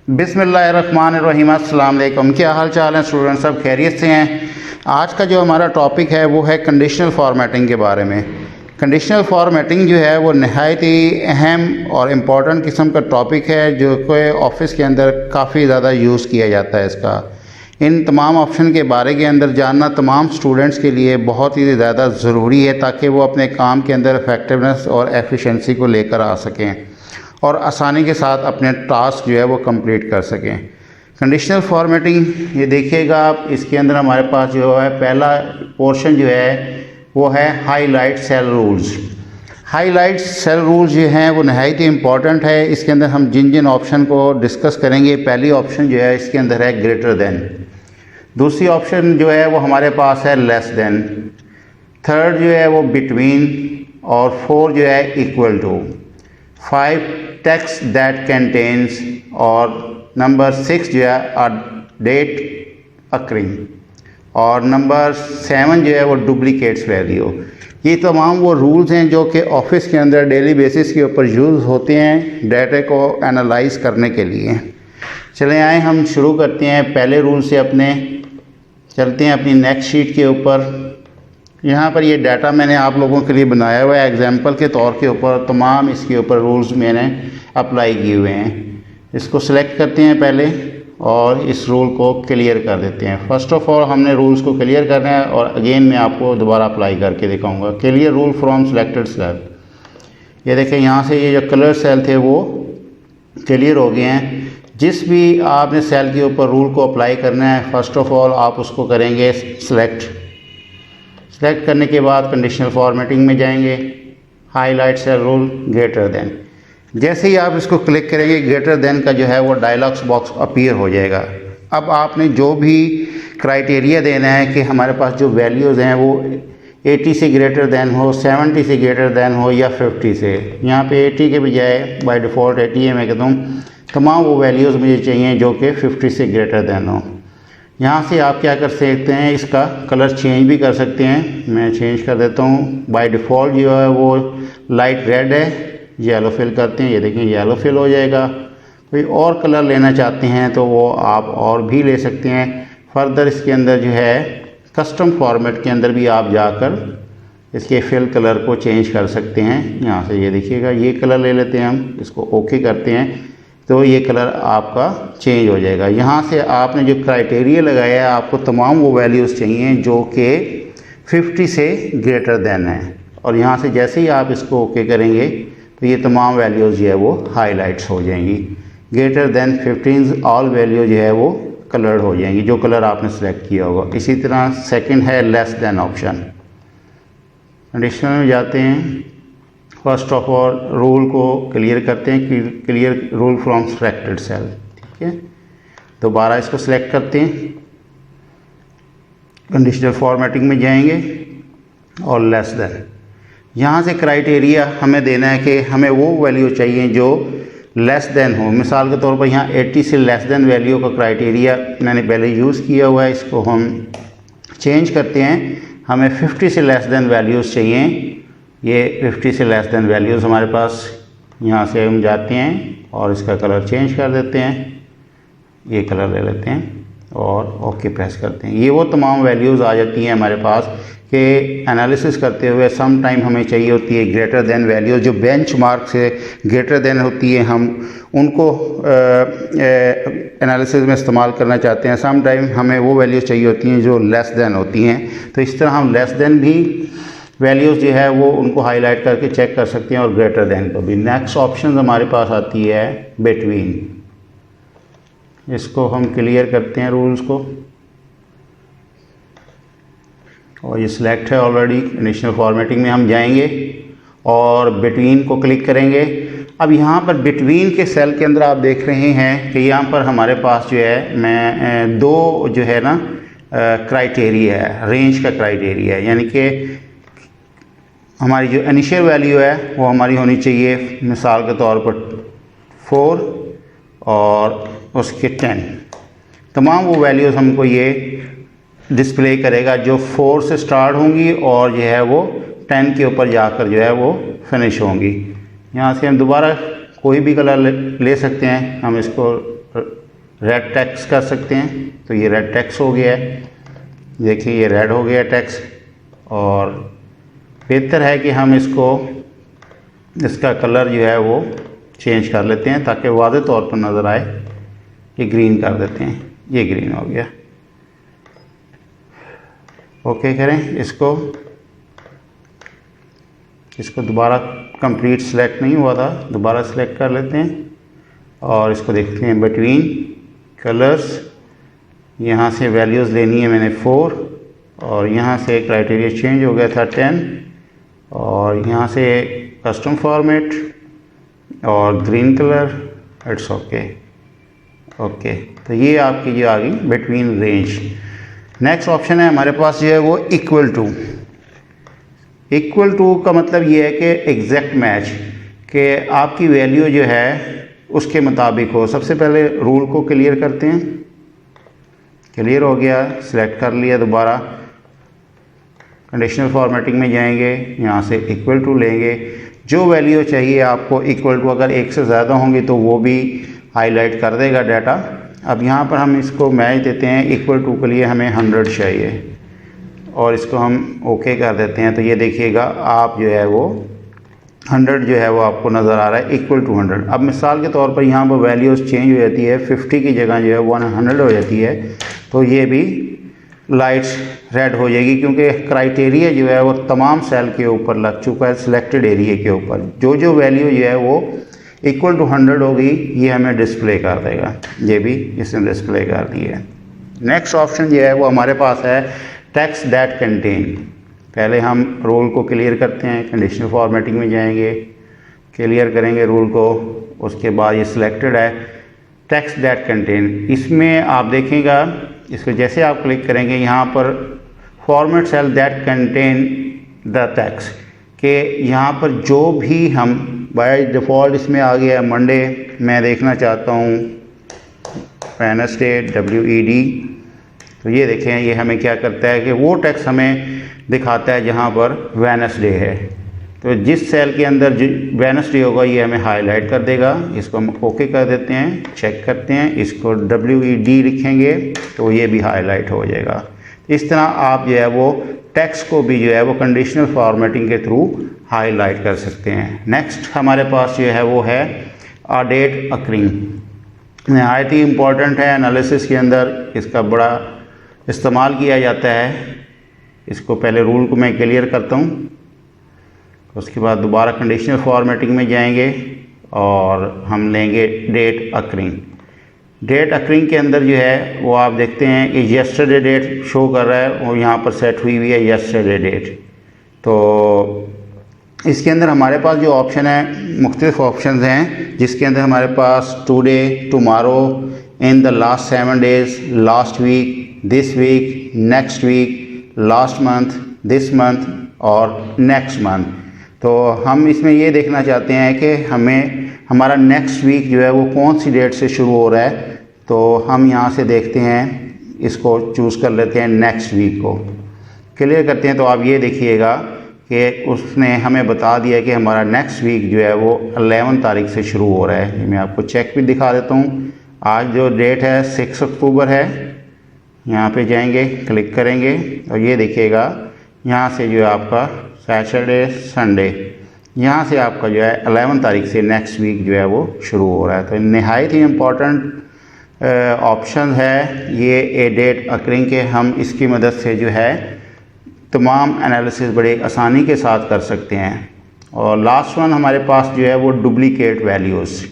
बिस्मिल्लाहिर्रहमानिर्रहीम। अस्सलाम वालेकुम। क्या हाल चाल है स्टूडेंट, सब खैरियत से हैं। आज का जो हमारा टॉपिक है वो है कंडीशनल फॉर्मेटिंग के बारे में। कंडीशनल फॉर्मेटिंग जो है वो नहायत ही अहम और इम्पॉर्टेंट किस्म का टॉपिक है जो कि ऑफिस के अंदर काफ़ी ज़्यादा यूज़ किया जाता है। इसका इन तमाम ऑप्शन के बारे के अंदर जानना तमाम स्टूडेंट्स के लिए बहुत ही ज़्यादा ज़रूरी है ताकि वो अपने काम के अंदर इफ़ेक्टिवनेस और एफिशिएंसी को लेकर आ सकें और आसानी के साथ अपने टास्क जो है वो कंप्लीट कर सकें। कंडीशनल फॉर्मेटिंग ये देखिएगा आप, इसके अंदर हमारे पास जो है पहला पोर्शन जो है वो है highlight cell rules. Highlight cell rules जो हैं वो नहायत ही इम्पॉर्टेंट है। इसके अंदर हम जिन जिन ऑप्शन को डिस्कस करेंगे, पहली ऑप्शन जो है इसके अंदर है ग्रेटर देन, दूसरी ऑप्शन जो है वो हमारे पास है लेस देन, थर्ड जो है वो बिटवीन और फोर जो है equal to, 5 text that contains और नंबर 6 जो है डेट अकरिंग और नंबर 7 जो है वो डुप्लीकेट्स वैल्यू। ये तमाम वो रूल्स हैं जो कि ऑफिस के अंदर डेली बेसिस के ऊपर यूज़ होते हैं डाटा को एनालाइज करने के लिए। चलें आए हम शुरू करते हैं पहले रूल से, अपने चलते हैं अपनी नेक्स्ट शीट के ऊपर। यहाँ पर ये डाटा मैंने आप लोगों के लिए बनाया हुआ है एग्जाम्पल के तौर के ऊपर, तमाम इसके ऊपर रूल्स मैंने अप्लाई किए हुए हैं। इसको सिलेक्ट करते हैं पहले और इस रूल को क्लियर कर देते हैं। फ़र्स्ट ऑफ ऑल हमने रूल्स को क्लियर करना है और अगेन मैं आपको दोबारा अप्लाई करके दिखाऊंगा। Clear rule from selected cell. ये देखें यहाँ से ये जो कलर सेल थे वो क्लियर हो गए हैं। जिस भी आपने सेल के ऊपर रूल को अप्लाई करना है, फ़र्स्ट ऑफ ऑल आप उसको करेंगे सिलेक्ट करने के बाद कंडीशनल फॉर्मेटिंग में जाएंगे, highlight cell rule greater than. जैसे ही आप इसको क्लिक करेंगे ग्रेटर देन का जो है वो डायलॉग्स बॉक्स अपीयर हो जाएगा। अब आपने जो भी क्राइटेरिया देना है कि हमारे पास जो वैल्यूज़ हैं वो 80 से ग्रेटर देन हो, 70 से ग्रेटर देन हो या 50 से। यहाँ पे 80 के बजाय बाय डिफ़ॉल्ट 80 है, मैं कहता हूँ तमाम वो वैल्यूज़ मुझे चाहिए जो कि 50 से ग्रेटर देन हो। यहाँ से आप क्या कर सकते हैं, इसका कलर चेंज भी कर सकते हैं। मैं चेंज कर देता हूँ। बाय डिफ़ॉल्ट जो है वो लाइट रेड है, येलो फिल करते हैं। ये देखें येलो फिल हो जाएगा। कोई और कलर लेना चाहते हैं तो वो आप और भी ले सकते हैं। फर्दर इसके अंदर जो है कस्टम फॉर्मेट के अंदर भी आप जाकर इसके फिल कलर को चेंज कर सकते हैं। यहाँ से ये देखिएगा ये कलर ले लेते हैं हम, इसको ओके करते हैं तो ये कलर आपका चेंज हो जाएगा। यहाँ से आपने जो क्राइटेरिया लगाया है आपको तमाम वो वैल्यूज़ चाहिए जो कि 50 से ग्रेटर देन है और यहाँ से जैसे ही आप इसको ओके करेंगे तो ये तमाम वैल्यूज़ जो है वो हाईलाइट्स हो जाएंगी। ग्रेटर देन 15 ऑल वैल्यू जो है वो कलर्ड हो जाएंगी, जो कलर आपने सेलेक्ट किया होगा। इसी तरह सेकंड है लेस देन ऑप्शन। कंडीशनल में जाते हैं, फर्स्ट ऑफ ऑल रूल को क्लियर करते हैं कि clear rule from selected cell. ठीक है, दोबारा इसको सिलेक्ट करते हैं, कंडीशनल फॉर्मेटिंग में जाएंगे और लेस देन। यहाँ से क्राइटेरिया हमें देना है कि हमें वो वैल्यू चाहिए जो लेस देन हो। मिसाल के तौर पर यहाँ 80 से लेस देन वैल्यू का क्राइटेरिया मैंने पहले यूज़ किया हुआ है, इसको हम चेंज करते हैं। हमें 50 से लेस देन वैल्यूज़ चाहिए। ये 50 से लेस देन वैल्यूज़ हमारे पास, यहाँ से हम जाते हैं और इसका कलर चेंज कर देते हैं। ये कलर ले लेते हैं और ओके प्रेस करते हैं। ये वो तमाम वैल्यूज़ आ जाती हैं हमारे पास कि एनालिसिस करते हुए सम टाइम हमें चाहिए होती है ग्रेटर देन वैल्यूज़ जो बेंचमार्क से ग्रेटर देन होती है, हम उनको एनालिसिस में इस्तेमाल करना चाहते हैं। सम टाइम हमें वो वैल्यूज़ चाहिए होती हैं जो लेस देन होती हैं। तो इस तरह हम लेस देन भी वैल्यूज़ जो है वो उनको हाईलाइट करके चेक कर सकते हैं और ग्रेटर देन को भी। नेक्स्ट ऑप्शन हमारे पास आती है बिटवीन। इसको हम क्लियर करते हैं रूल्स को और ये सिलेक्ट है ऑलरेडी। कंडीशनल फॉर्मेटिंग में हम जाएंगे और बिटवीन को क्लिक करेंगे। अब यहाँ पर बिटवीन के सेल के अंदर आप देख रहे हैं कि यहाँ पर हमारे पास जो है मैं दो जो है ना क्राइटेरिया है, रेंज का क्राइटेरिया है। यानी कि हमारी जो इनिशियल वैल्यू है वो हमारी होनी चाहिए मिसाल के तौर पर 4 और उसके 10। तमाम वो वैल्यूज़ हमको ये डिस्प्ले करेगा जो 4 से स्टार्ट होंगी और जो है वो 10 के ऊपर जाकर जो है वो फिनिश होंगी। यहाँ से हम दोबारा कोई भी कलर ले सकते हैं। हम इसको रेड टेक्स्ट कर सकते हैं। तो ये रेड टेक्स्ट हो गया है, देखिए ये रेड हो गया टेक्स्ट। और बेहतर है कि हम इसका कलर जो है वो चेंज कर लेते हैं ताकि वाज़ेह तौर पर नज़र आए। ये ग्रीन कर देते हैं, ये ग्रीन हो गया। ओके करें इसको दोबारा कंप्लीट सेलेक्ट नहीं हुआ था, दोबारा सेलेक्ट कर लेते हैं और इसको देखते हैं बिटवीन कलर्स। यहाँ से वैल्यूज़ लेनी है मैंने 4 और यहाँ से क्राइटेरिया चेंज हो गया था 10 और यहाँ से कस्टम फॉर्मेट और ग्रीन कलर। It's okay. तो ये आपकी जो आ गई बिटवीन रेंज। नेक्स्ट ऑप्शन है हमारे पास जो है वो इक्वल टू का मतलब ये है कि एग्जैक्ट मैच, कि आपकी वैल्यू जो है उसके मुताबिक हो। सबसे पहले रूल को क्लियर करते हैं, क्लियर हो गया, सिलेक्ट कर लिया, दोबारा कंडीशनल फॉर्मेटिंग में जाएंगे, यहाँ से इक्वल टू लेंगे। जो वैल्यू चाहिए आपको इक्वल टू अगर एक से ज़्यादा होंगी तो वो भी हाईलाइट कर देगा डाटा। अब यहाँ पर हम इसको मैच देते हैं, इक्वल टू के लिए हमें 100 चाहिए और इसको हम ओके कर देते हैं। तो ये देखिएगा आप जो है वो 100 जो है वो आपको नज़र आ रहा है इक्वल टू 100। अब मिसाल के तौर पर यहाँ पर वैल्यूज़ चेंज हो जाती है, 50 की जगह जो है 100 हो जाती है, तो ये भी लाइट्स रेड हो जाएगी क्योंकि क्राइटेरिया जो है वो तमाम सेल के ऊपर लग चुका है, सिलेक्टेड एरिया के ऊपर। जो वैल्यू जो है वो इक्वल टू 100 होगी ये हमें डिस्प्ले कर देगा। ये भी इसने डिस्प्ले कर दी है। नेक्स्ट ऑप्शन जो है वो हमारे पास है टेक्स्ट दैट कंटेन। पहले हम रूल को क्लियर करते हैं, कंडीशनल फॉर्मेटिंग में जाएंगे, क्लियर करेंगे रूल को, उसके बाद ये सिलेक्टेड है टेक्स्ट दैट कंटेन। इसमें आप देखेंगे इस पर जैसे आप क्लिक करेंगे यहाँ पर format cell that contain the text, के यहाँ पर जो भी हम बाय डिफ़ॉल्ट इसमें आ गया मंडे, मैं देखना चाहता हूँ वेडनेसडे WED। तो ये देखें ये हमें क्या करता है कि वो टेक्स्ट हमें दिखाता है जहाँ पर वेडनेसडे है। तो जिस सेल के अंदर वेडनेसडे होगा ये हमें हाईलाइट कर देगा। इसको हम ओके कर देते हैं, चेक करते हैं, इसको WED लिखेंगे तो ये भी हाईलाइट हो जाएगा। इस तरह आप जो है वो टेक्स्ट को भी जो है वो कंडीशनल फॉर्मेटिंग के थ्रू हाईलाइट कर सकते हैं। नेक्स्ट हमारे पास जो है वो है अ डेट अकरिंग। नहायत ही इम्पॉर्टेंट है, एनालिसिस के अंदर इसका बड़ा इस्तेमाल किया जाता है। इसको पहले रूल को मैं क्लियर करता हूँ, उसके बाद दोबारा कंडीशनल फॉर्मेटिंग में जाएंगे और हम लेंगे डेट अकरिंग। डेट अकरिंग के अंदर जो है वो आप देखते हैं कि यस्टरडे डेट शो कर रहा है और यहाँ पर सेट हुई है यस्टरडे डेट। तो इसके अंदर हमारे पास जो ऑप्शन है मुख्तलिफ ऑप्शन हैं, जिसके अंदर हमारे पास today, tomorrow, in the last 7 days, last week, this week, next week, last month, this month और नेक्स्ट मंथ। तो हम इसमें ये देखना चाहते हैं कि हमें हमारा नेक्स्ट वीक जो है वो कौन सी डेट से शुरू हो रहा है। तो हम यहाँ से देखते हैं, इसको चूज़ कर लेते हैं, नेक्स्ट वीक को क्लियर करते हैं। तो आप ये देखिएगा कि उसने हमें बता दिया कि हमारा नेक्स्ट वीक जो है वो 11 तारीख से शुरू हो रहा है। मैं आपको चेक भी दिखा देता हूँ। आज जो डेट है 6 अक्टूबर है। यहाँ पे जाएंगे, क्लिक करेंगे और ये देखिएगा यहाँ से जो है आपका सैटरडे, संडे, यहाँ से आपका जो है 11 तारीख से नेक्स्ट वीक जो है वो शुरू हो रहा है। तो नहायत ही इम्पॉर्टेंट ऑप्शन है ये ए डेट अकरिंग के। हम इसकी मदद से जो है तमाम एनालिसिस बड़े आसानी के साथ कर सकते हैं। और लास्ट वन हमारे पास जो है वो डुप्लीकेट वैल्यूज़।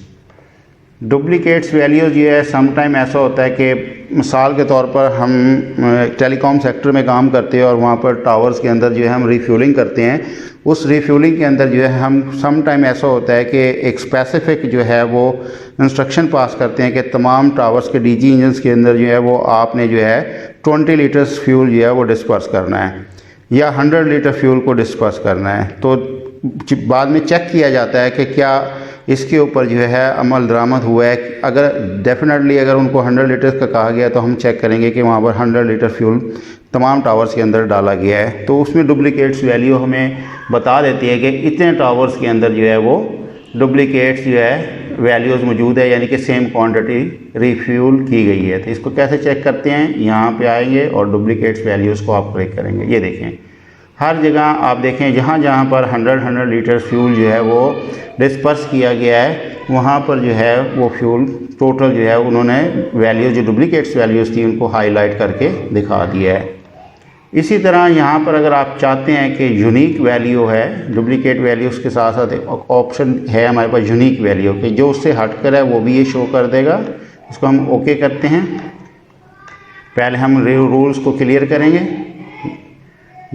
डुप्लीकेट्स वैल्यूज़ ये है, सम टाइम ऐसा होता है कि मिसाल के तौर पर हम टेलीकॉम सेक्टर में काम करते हैं और वहाँ पर टावर्स के अंदर जो है हम रिफ्यूलिंग करते हैं। उस रिफ्यूलिंग के अंदर जो है हम सम टाइम ऐसा होता है कि एक स्पेसिफिक जो है वो इंस्ट्रक्शन पास करते हैं कि तमाम टावर्स के DG इंजन्स के अंदर जो है वो आपने जो है 20 लीटर्स फ्यूल जो है वो डिस्पर्स करना है या 100 लीटर फ्यूल को डिस्पर्स करना है। तो बाद में चेक किया जाता है कि क्या इसके ऊपर जो है अमल दरामद हुआ है। अगर डेफिनेटली अगर उनको 100 लीटर का कहा गया तो हम चेक करेंगे कि वहाँ पर 100 लीटर फ्यूल तमाम टावर्स के अंदर डाला गया है। तो उसमें डुप्लीकेट्स वैल्यू हमें बता देती है कि इतने टावर्स के अंदर जो है वो डुप्लीकेट्स जो है वैल्यूज़ मौजूद है, यानी कि सेम क्वांटिटी रिफ्यूल की गई है। तो इसको कैसे चेक करते हैं, यहाँ पे आएंगे और डुप्लीकेट्स वैल्यूज़ को आप क्लिक करेंगे। ये देखें हर जगह आप देखें जहाँ जहाँ पर 100 लीटर फ्यूल जो है वो डिस्पर्स किया गया है, वहाँ पर जो है वो फ्यूल टोटल जो है उन्होंने वैल्यूज़ जो डुप्लीकेट्स वैल्यूज़ थी उनको हाईलाइट करके दिखा दिया है। इसी तरह यहाँ पर अगर आप चाहते हैं कि यूनिक वैल्यू है, डुप्लीकेट वैल्यूज़ के साथ साथ एक ऑप्शन है हमारे पास यूनिक वैल्यू कि जो उससे हटकर है वो भी ये शो कर देगा। इसको हम ओके करते हैं। पहले हम रूल्स को क्लियर करेंगे।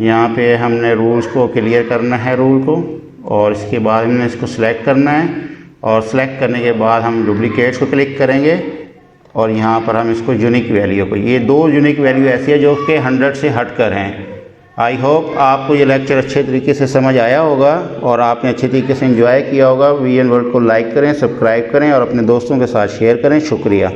यहाँ पे हमने रूल्स को क्लियर करना है रूल को, और इसके बाद हमने इसको सिलेक्ट करना है, और सिलेक्ट करने के बाद हम डुप्लीकेट्स को क्लिक करेंगे और यहाँ पर हम इसको यूनिक वैल्यू को, ये 2 यूनिक वैल्यू ऐसी है जो कि 100 से हटकर हैं। आई होप आपको ये लेक्चर अच्छे तरीके से समझ आया होगा और आपने अच्छे तरीके से एंजॉय किया होगा। VN वर्ल्ड को लाइक करें, सब्सक्राइब करें और अपने दोस्तों के साथ शेयर करें। शुक्रिया।